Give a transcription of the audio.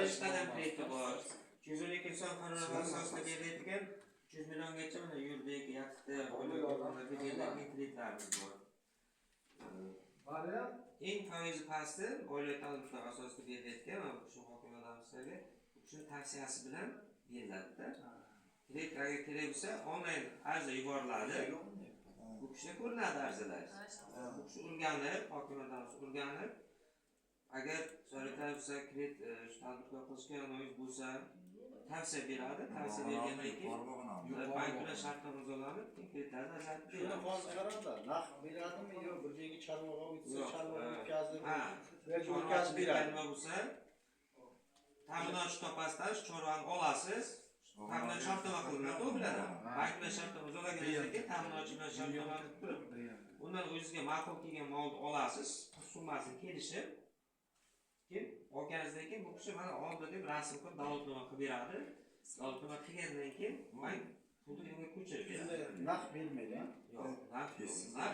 besh qadam kredi bor. 212 son qonuni asosida beriladigan 300 milliongacha mana yuridik, yatibdi, qo'llarga berilgan kreditlarimiz bor. Eng foizi pasti oilaviy ta'minotlar asosida beriladigan mana shu hokimiyat adamlariga shu tavsiyasi bilan beriladi-da. Kredit agar kerak bo'lsa, onlayn ariza yuboriladi. Bu kishi ko'rinadi arizalar. Bu kishi urganlar, hokimiyat urganlar agar so'raydigan bo'lsa kredit shu tadbirkor qilishga noiz bo'lsa tavsiya beradi. Tavsiya bergandan keyin bank bilan shartnoma imzolanib, kreditlarni ajratib beradi. Shuni hozir qarangda, naqd beradimi yo bir joyga chorvaga o'tsa, chorvaga o'tkazib, yoki o'tkazib beradi. Nima bo'lsa, ta'minotchi topasidan chorvani olasiz. Ta'minot shartnoma qilinadi, u biladi. Bank bilan shartnoma imzolagandan keyin ta'minotchi bilan shartnoma qilib, undan o'zingizga ma'qul kelgan molni olasiz, summasini kelishib keyin olganingizdan keyin bu kishi mana oldi deb rasm qilib davlatnoma qilib beradi. Davlatnoma qilgandan keyin bank pulni unga ko'chirib beradi. Naqd bermaydi. Yo'q, naqd